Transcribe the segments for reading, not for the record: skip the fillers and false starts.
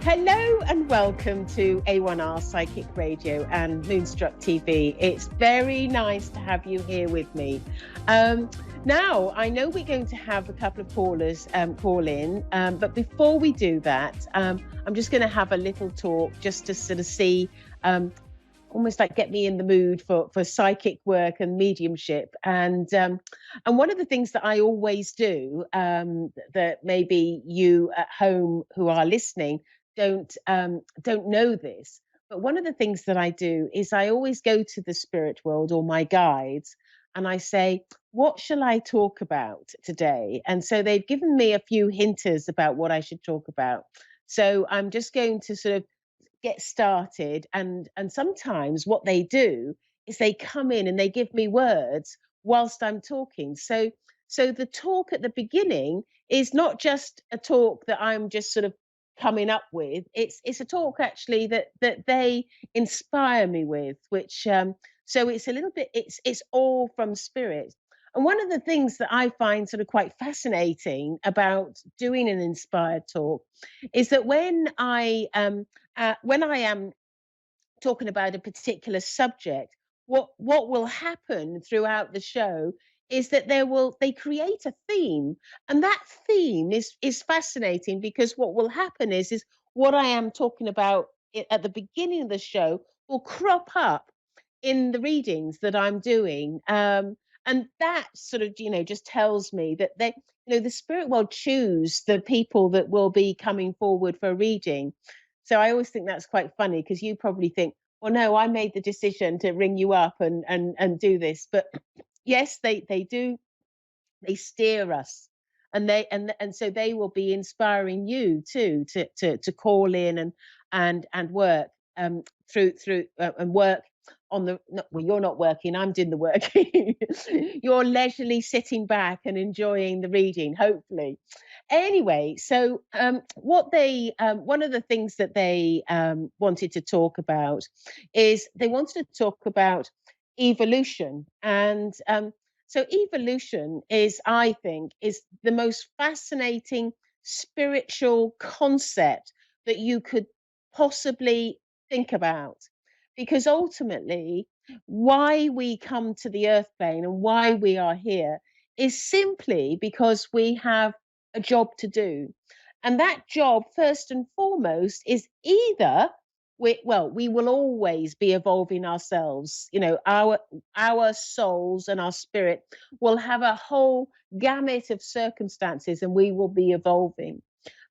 Hello and welcome to A1R Psychic Radio and Moonstruck TV. It's very nice to have you here with me. Now, I know we're going to have a couple of callers call in, but before we do that, I'm just going to have a little talk just to sort of see, almost like get me in the mood for psychic work and mediumship. And one of the things that I always do, that maybe you at home who are listening don't know this, but one of the things that I do is I always go to the spirit world or my guides and I say, what shall I talk about today? And so they've given me a few hinters about what I should talk about. So I'm just going to sort of get started, and sometimes what they do is they come in and they give me words whilst I'm talking. So the talk at the beginning is not just a talk that I'm just sort of coming up with. It's a talk actually that they inspire me with, which so it's a little bit, it's all from spirit. And one of the things that I find sort of quite fascinating about doing an inspired talk is that when I am talking about a particular subject, what will happen throughout the show is that they create a theme, and that theme is fascinating because what will happen is what I am talking about at the beginning of the show will crop up in the readings that I'm doing. And that sort of, just tells me that the spirit world choose the people that will be coming forward for a reading. So I always think that's quite funny because you probably think, well, no, I made the decision to ring you up and do this. But yes, they do. They steer us, and so they will be inspiring you too to call in and work through and work on the. No, well, you're not working. I'm doing the work. You're leisurely sitting back and enjoying the reading, hopefully. Anyway, so what they one of the things that they wanted to talk about is they wanted to talk about evolution. And so evolution is, I think, is the most fascinating spiritual concept that you could possibly think about, because ultimately why we come to the earth plane and why we are here is simply because we have a job to do. And that job, first and foremost, is either we will always be evolving ourselves. Our souls and our spirit will have a whole gamut of circumstances, and we will be evolving.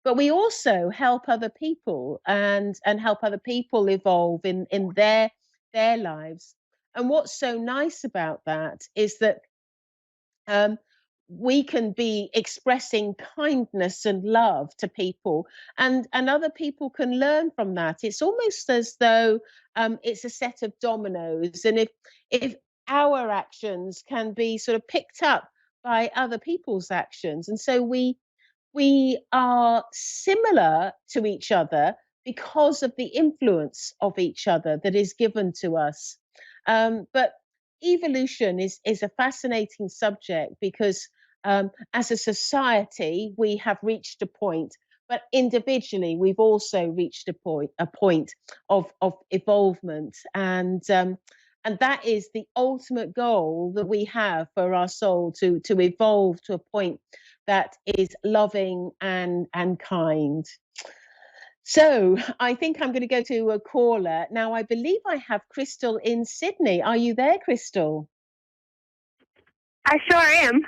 But we also help other people and help other people evolve in their lives. And what's so nice about that is that um, we can be expressing kindness and love to people, and other people can learn from that. It's almost as though it's a set of dominoes, and if our actions can be sort of picked up by other people's actions, and so we are similar to each other because of the influence of each other that is given to us. But evolution is a fascinating subject because as a society we have reached a point, but individually we've also reached a point of evolvement, and that is the ultimate goal that we have for our soul, to evolve to a point that is loving and kind. So I think I'm going to go to a caller. Now, I believe I have Crystal in Sydney. Are you there, Crystal? I sure am.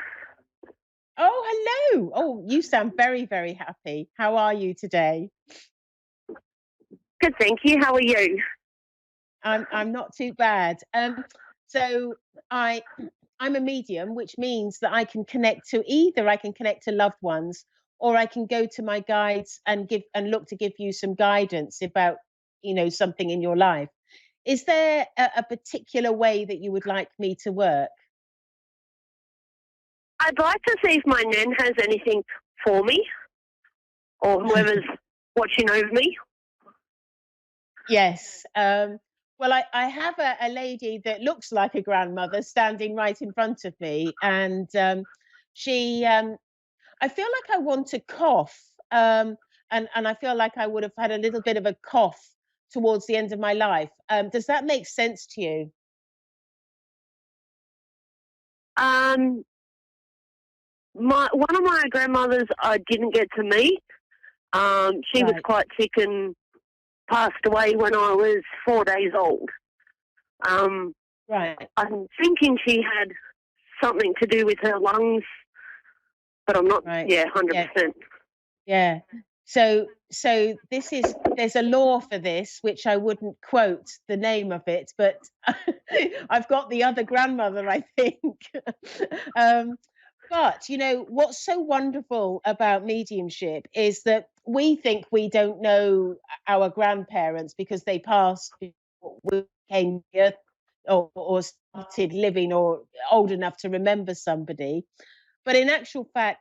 Oh, hello. Oh, you sound very, very happy. How are you today? Good, thank you. How are you? I'm not too bad. So I'm a medium, which means that I can connect to loved ones, or I can go to my guides and look to give you some guidance about something in your life. Is there a particular way that you would like me to work? I'd like to see if my nan has anything for me, or whoever's watching over me. Yes. Well, I have a lady that looks like a grandmother standing right in front of me, and she I feel like I want to cough, and I feel like I would have had a little bit of a cough towards the end of my life. Does that make sense to you? Um, one of my grandmothers I didn't get to meet. She was Right, quite sick and passed away when I was 4 days old. Um, right, I'm thinking she had something to do with her lungs, but I'm not, right. yeah, Yeah, 100%. yeah. So this is there's a law for this, which I wouldn't quote the name of it, but I've got the other grandmother, I think. um, but you know what's so wonderful about mediumship is that we think we don't know our grandparents because they passed before we came here or started living or old enough to remember somebody. But in actual fact,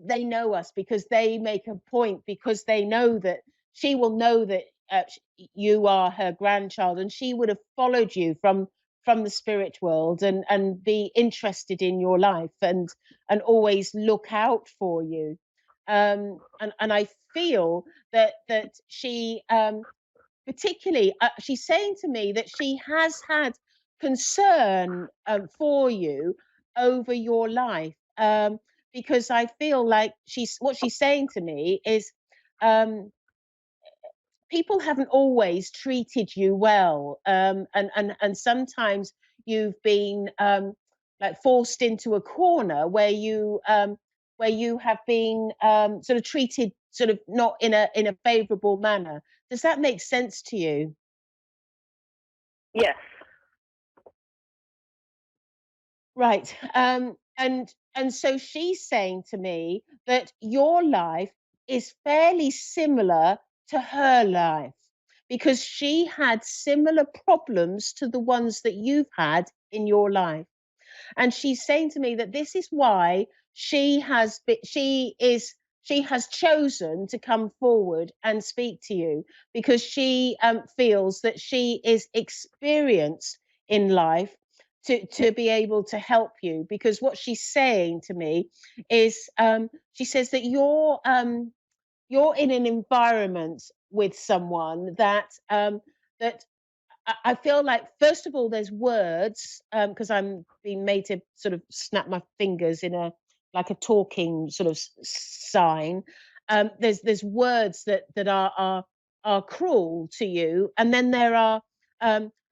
they know us because they make a point because they know that she will know that you are her grandchild and she would have followed you from the spirit world and be interested in your life and always look out for you. And I feel that she particularly, she's saying to me that she has had concern for you over your life, because I feel like she's what she's saying to me is um, people haven't always treated you well, and sometimes you've been like forced into a corner where you have been sort of treated sort of not in a favourable manner. Does that make sense to you? Yes. Right. And so she's saying to me that your life is fairly similar to her life because she had similar problems to the ones that you've had in your life. And she's saying to me that this is why she has chosen to come forward and speak to you because she feels that she is experienced in life to be able to help you. Because what she's saying to me is she says that you're in an environment with someone that I feel like first of all there's words because I'm being made to sort of snap my fingers in a like a talking sort of sign. There's words that are cruel to you, and then there are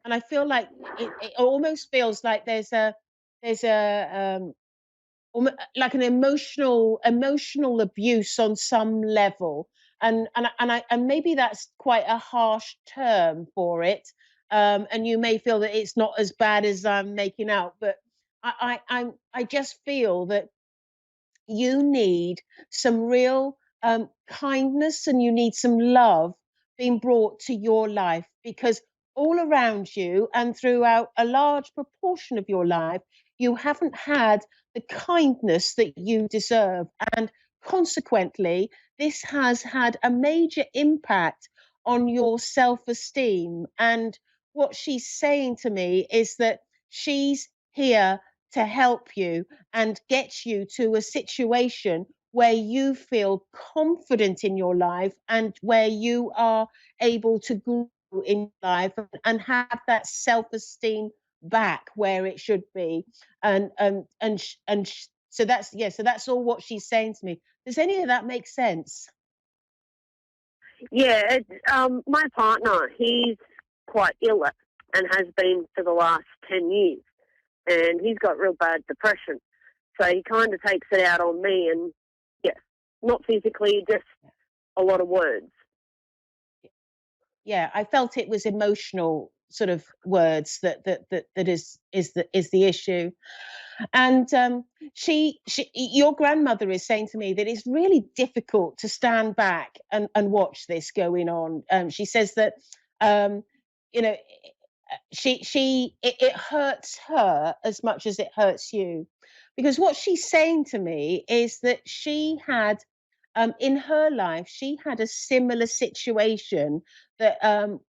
and I feel like it almost feels like there's a like an emotional abuse on some level, and maybe that's quite a harsh term for it, and you may feel that it's not as bad as I'm making out, but I just feel that you need some real kindness and you need some love being brought to your life because all around you and throughout a large proportion of your life, you haven't had the kindness that you deserve. And consequently, this has had a major impact on your self esteem. And what she's saying to me is that she's here to help you and get you to a situation where you feel confident in your life and where you are able to grow in life and have that self-esteem back where it should be. So that's yeah, so that's all what she's saying to me. Does any of that make sense? Yeah, my partner, he's quite ill and has been for the last 10 years, and he's got real bad depression. So he kind of takes it out on me, and yeah, not physically, just a lot of words. Yeah, I felt it was emotional sort of words that is the issue. And she your grandmother is saying to me that it's really difficult to stand back and watch this going on. She says that um, you know it hurts her as much as it hurts you, because what she's saying to me is that she had in her life she had a similar situation that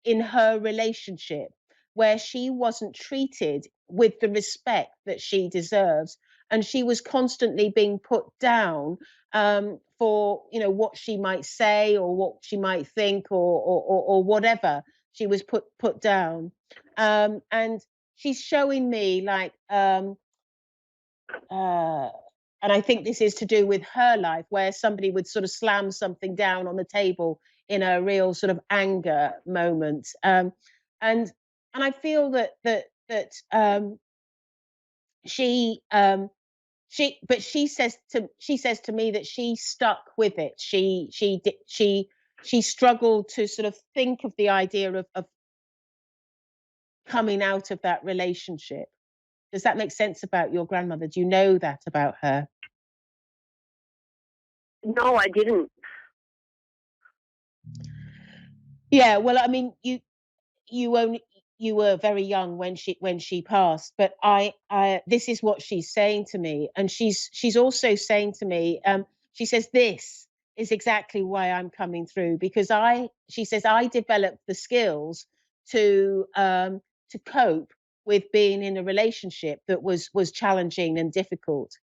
in her relationship where she wasn't treated with the respect that she deserves, and she was constantly being put down, for what she might say or what she might think or whatever she was put down. And she's showing me like uh, and I think this is to do with her life, where somebody would sort of slam something down on the table in a real sort of anger moment. And I feel that she but she says to me that she stuck with it. She struggled to sort of think of the idea of coming out of that relationship. Does that make sense about your grandmother? Do you know that about her? No, I didn't. Yeah, well, I mean, you only you were very young when she passed, but I this is what she's saying to me, and she's also saying to me, she says this is exactly why I'm coming through, because she says I developed the skills to cope with being in a relationship that was challenging and difficult.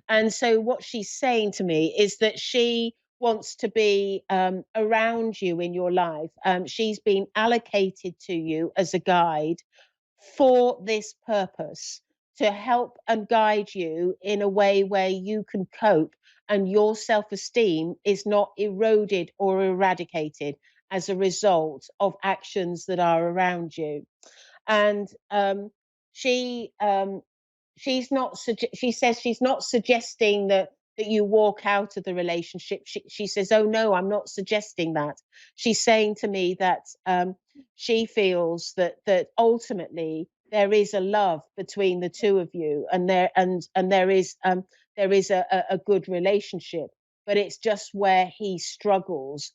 And so what she's saying to me is that she wants to be around you in your life. She's been allocated to you as a guide for this purpose, to help and guide you in a way where you can cope and your self-esteem is not eroded or eradicated as a result of actions that are around you. And she she's not she says she's not suggesting that you walk out of the relationship. She says, oh no, I'm not suggesting that. She's saying to me that she feels that ultimately there is a love between the two of you, and there is a good relationship, but it's just where he struggles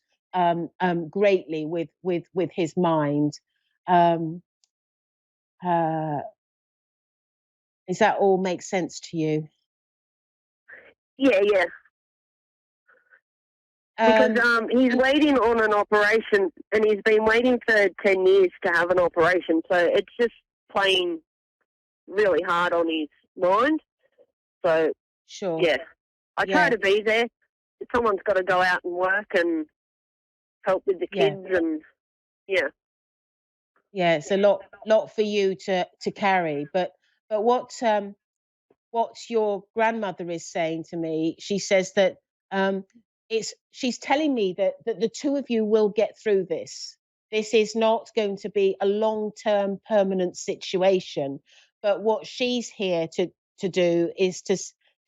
greatly with his mind. um uh Does that all make sense to you? Yeah, yeah. Because Um, he's and waiting on an operation, and he's been waiting for 10 years to have an operation. So it's just playing really hard on his mind. So, sure, yeah, I try yeah, to be there. Someone's got to go out and work and help with the yeah, kids, and yeah. yeah. It's a lot for you to carry, but what your grandmother is saying to me, she says that um, she's telling me that the two of you will get through this. This is not going to be a long-term permanent situation, but what she's here to do is to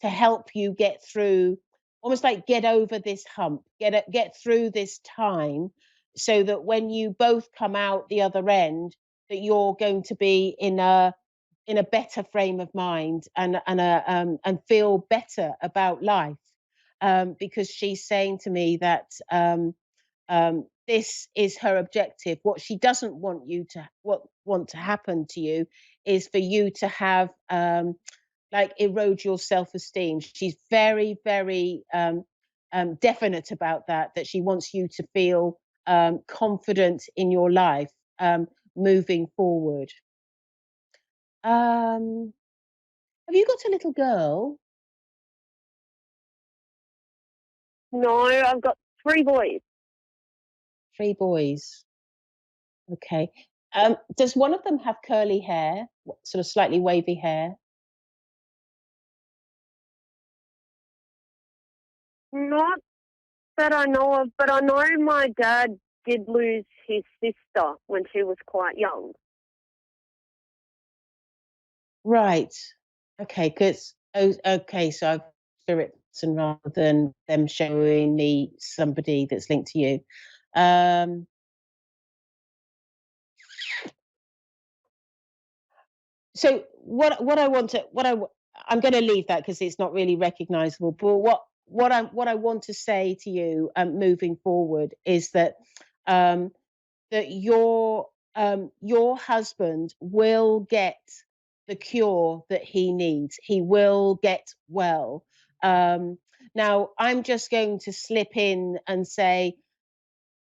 help you get through, almost like get over this hump, get through this time, so that when you both come out the other end, that you're going to be in a better frame of mind and feel better about life. Because she's saying to me that this is her objective. What she doesn't want to happen to you is for you to have like erode your self-esteem. She's very definite about that. That she wants you to feel confident in your life moving forward. Um, have you got a little girl? No, I've got 3 boys. Three boys. Okay. Does one of them have curly hair, sort of slightly wavy hair? Not that I know of, but I know my dad did lose his sister when she was quite young. Right. Okay. Because okay, so I've spirits and rather than them showing me somebody that's linked to you. Um, so what I want to I'm going to leave that because it's not really recognizable. But what I want to say to you moving forward is um, that your husband will get the cure that he needs. He will get well. Um, Now, I'm just going to slip in and say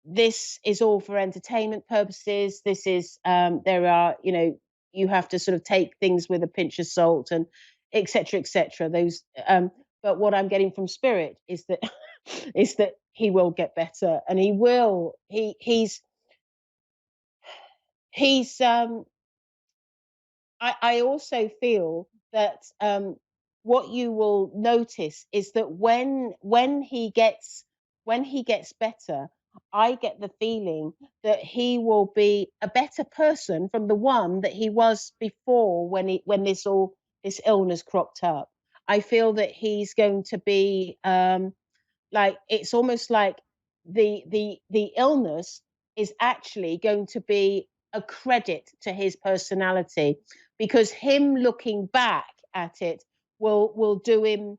this is all for entertainment purposes. This is there are you have to sort of take things with a pinch of salt and etc. etc. Those But what I'm getting from spirit is that is that he will get better, and he will. He's I also feel that what you will notice is that when he gets better, I get the feeling that he will be a better person from the one that he was before when this illness cropped up. I feel that he's going to be like it's almost like the illness is actually going to be a credit to his personality, because him looking back at it will do him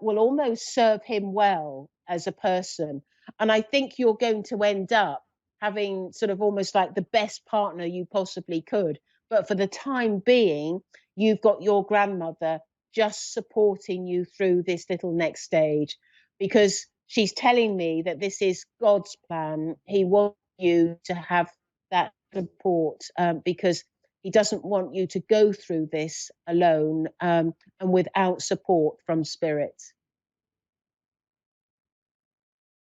will almost serve him well as a person. And I think you're going to end up having sort of almost like the best partner you possibly could, but for the time being you've got your grandmother just supporting you through this little next stage, because she's telling me that this is God's plan. He wants you to have that support, because he doesn't want you to go through this alone, and without support from spirit.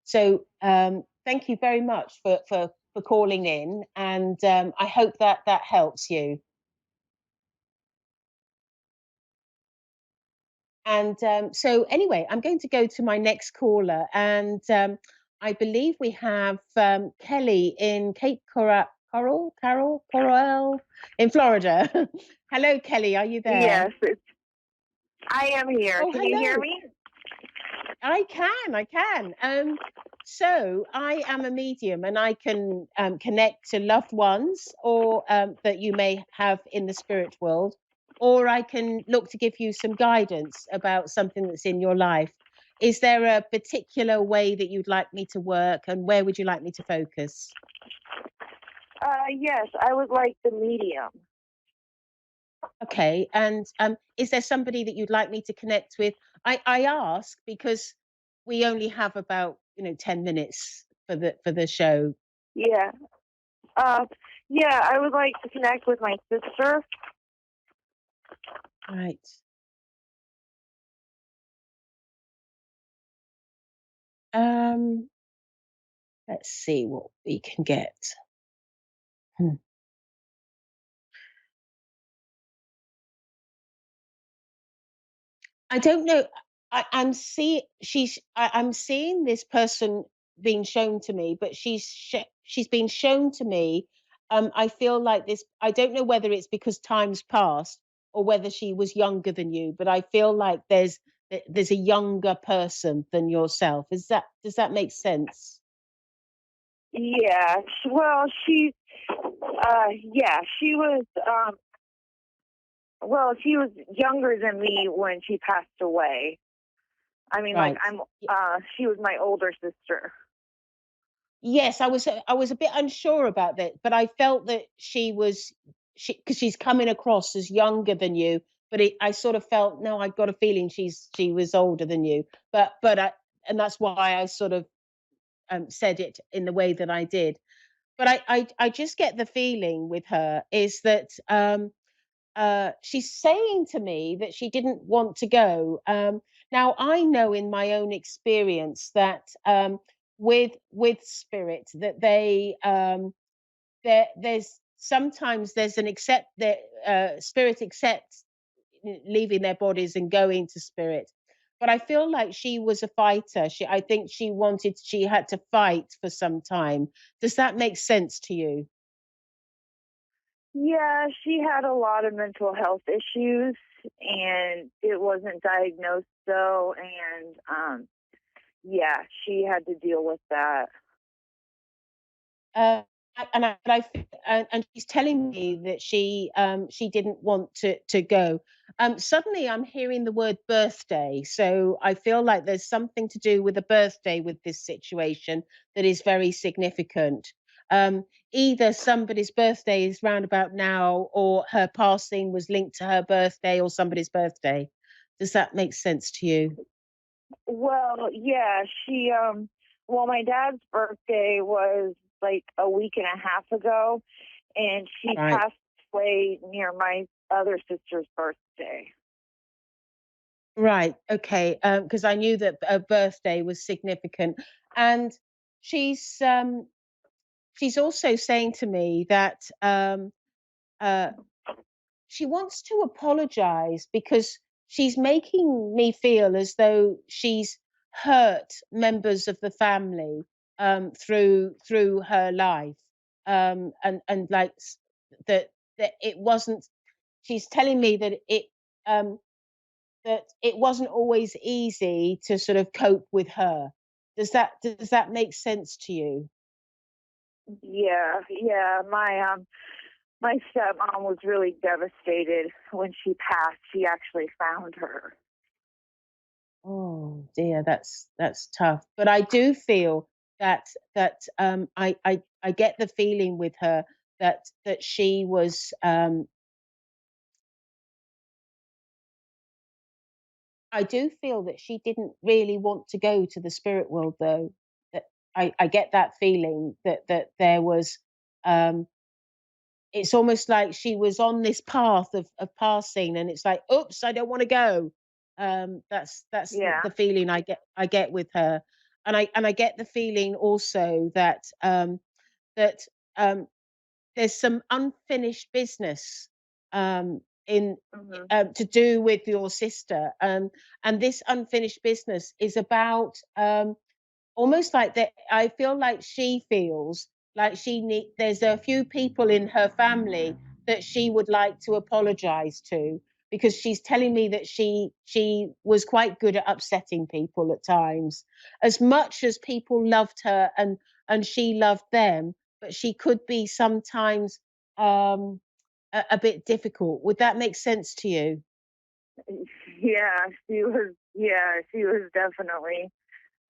So thank you very much for calling in, and I hope that that helps you. And so, anyway, I'm going to go to my next caller, and I believe we have Kelly in Coral in Florida. Hello, Kelly. Are you there? Yes, I am here. Oh, Can you hear hello. me? I can. I can. So I am a medium, and I can connect to loved ones or that you may have in the spirit world, or I can look to give you some guidance about something that's in your life. Is there a particular way that you'd like me to work, and where would you like me to focus? Yes, I would like the medium. Okay, and is there somebody that you'd like me to connect with? I ask because we only have about 10 minutes for the show. Yeah. Uh, yeah, I would like to connect with my sister. Right. Um, let's see what we can get. Hmm. I don't know. I'm seeing this person being shown to me, but she's been shown to me. I feel like this. I don't know whether it's because time's passed or whether she was younger than you, but I feel like there's a younger person than yourself. Does that make sense? Yeah. Well, yeah, she was younger than me when she passed away. I mean, like Right. she was my older sister. Yes, I was a bit unsure about that, but I felt that because she's coming across as younger than you, but I sort of felt no, I got a feeling she was older than you, and that's why I sort of said it in the way that I did. But I just get the feeling with her is that she's saying to me that she didn't want to go. Now I know in my own experience that with spirit that there's sometimes there's an accept that spirit accepts leaving their bodies and going to spirit. But I feel like she was a fighter. I think she had to fight for some time. Does that make sense to you? Yeah, she had a lot of mental health issues, and it wasn't diagnosed though, and yeah, she had to deal with that. Uh, and she's telling me that she didn't want to go. Suddenly, I'm hearing the word birthday, so I feel like there's something to do with a birthday with this situation that is very significant. Um, Either somebody's birthday is round about now, or her passing was linked to her birthday or somebody's birthday. Does that make sense to you? Well, yeah, well, my dad's birthday was like a week and a half ago, and she Right. passed away near my other sister's birthday. Right. Okay. Because I knew that a birthday was significant, and she's um, she's also saying to me that uh, she wants to apologize because she's making me feel as though she's hurt members of the family through her life, and like that it wasn't. She's telling me um, that it wasn't always easy to sort of cope with her. Does that make sense to you? Yeah, yeah. My stepmom was really devastated when she passed. She actually found her. Oh dear, that's tough. But I do feel that I get the feeling with her that she was I do feel that she didn't really want to go to the spirit world though. That I get that feeling that there was um it's almost like she was on this path of passing, and it's like, oops, I don't want to go. That's Yeah. the feeling I get with her. And I get the feeling also that um there's some unfinished business in Hmm. to do with your sister, and this unfinished business is about almost like that. I feel like she feels like there's a few people in her family that she would like to apologize to, because she's telling me that she was quite good at upsetting people at times, as much as people loved her and she loved them, but she could be sometimes um a bit difficult. Would that make sense to you? Yeah, she was. Yeah, she was definitely.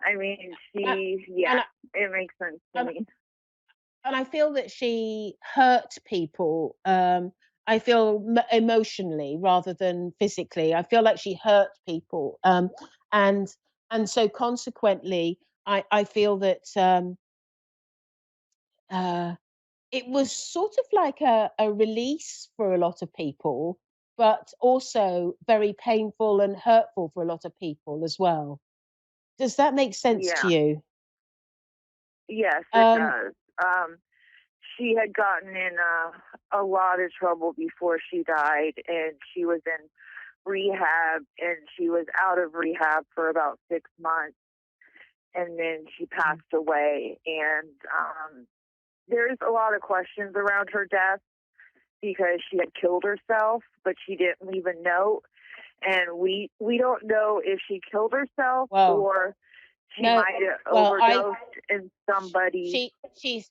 I mean, Uh, she. Yeah, and it makes sense to and me. and I feel that she hurt people. I feel emotionally rather than physically. I feel like she hurt people, and and so consequently, I feel that uh, it was sort of like a release for a lot of people, but also very painful and hurtful for a lot of people as well. Does that make sense to Yeah. you? Yes, it Um, does. She had gotten in a lot of trouble before she died, and she was in rehab, and she was out of rehab for about 6 months, and then she passed away. And there's a lot of questions around her death because she had killed herself, but she didn't leave a note, and we don't know if she killed herself well, or she no, might have well, overdosed in somebody. she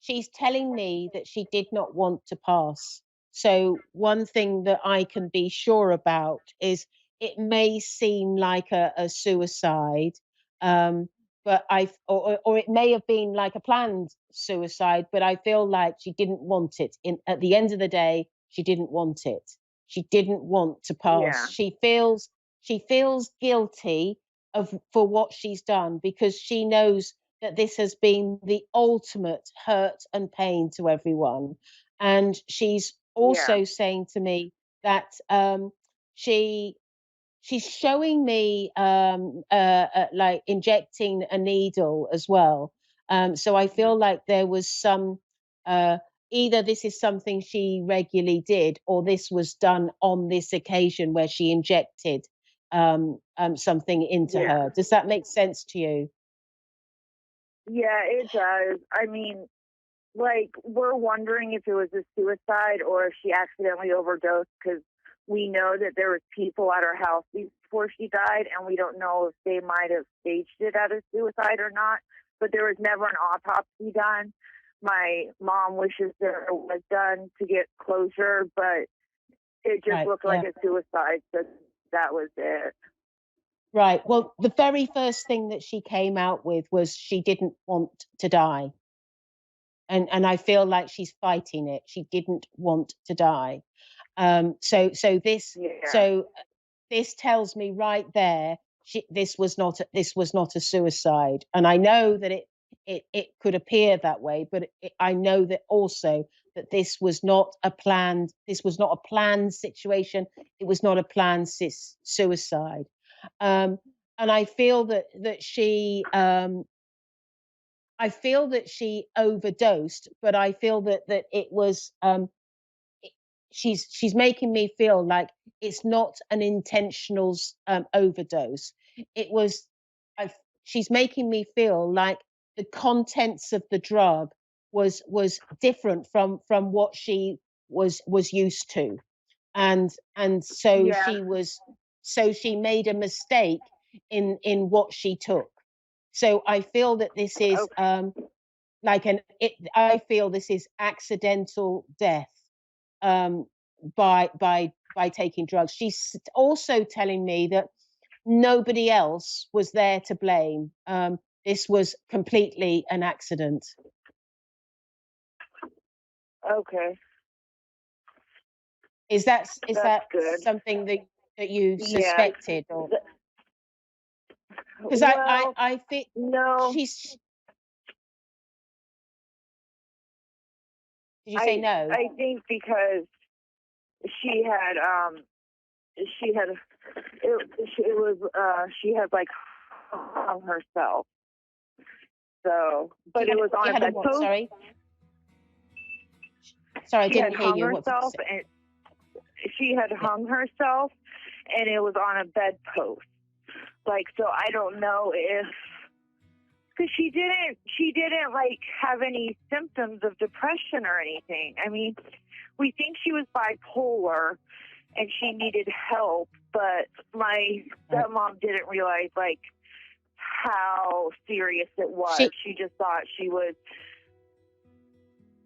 she's telling me that she did not want to pass. So one thing that I can be sure about is it may seem like a suicide, um, but or it may have been like a planned suicide, but I feel like she didn't want it. At the end of the day, she didn't want it. She didn't want to pass. Yeah, She feels guilty for what she's done, because she knows that this has been the ultimate hurt and pain to everyone. And she's yeah, also saying to me that she she's showing me like injecting a needle as well. So I mhm, feel like there was some uh, either this is something she regularly did, or this was done on this occasion where she injected something into yeah. her. Does that make sense to you? Yeah, it does. I mean, like, we're wondering if it was a suicide or if she accidentally overdosed because we know that there was people at her house before she died, and we don't know if they might have staged it as a suicide or not. But there was never an autopsy done. My mom wishes there was done to get closure, but it just Right. looked like Yeah. a suicide, so that was it. Right. Well, the very first thing that she came out with was she didn't want to die. And I feel like she's fighting it. She didn't want to die. So so this Yeah, so this tells me right there, this was not a suicide. And I know that it could appear that way, but I know that also that this was not a planned situation. It was not a planned suicide. And I feel that she overdosed, but I feel that it was she's making me feel like it's not an intentional overdose. It was I she's making me feel like the contents of the drug was different from what she was used to, and Yeah. so she made a mistake in what she took. So I feel that this is Okay. I feel this is accidental death, um, by taking drugs. She's also telling me that nobody else was there to blame. This was completely an accident. Okay. Is That's that good. something that you Yeah. suspected, or Th- because Well, I think no. she's did you say I no? I think because she had she had it was she had like hung herself. So, but it was She on a had a what? bedpost. Sorry, I She had didn't hear hung you. What did you herself, say? and she had Yeah. hung herself, and it was on a bedpost. Like, so I don't know if because she didn't like have any symptoms of depression or anything. I mean, we think she was bipolar and she needed help, but my Right. stepmom didn't realize like how serious it was. She She just thought she was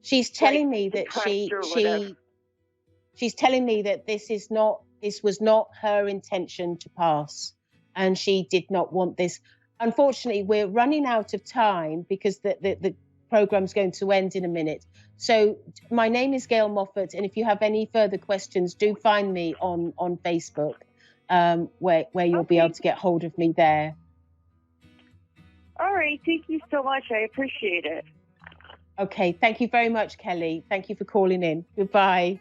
she's like telling me that depressed or whatever. she's telling me that this was not her intention to pass, and she did not want this. Unfortunately, we're running out of time because the program's going to end in a minute. So my name is Gail Moffat, and if you have any further questions, do find me on Facebook, where you'll be able Okay. to get hold of me there. All right. Thank you so much. I appreciate it. Okay, thank you very much, Kelly. Thank you for calling in. Goodbye.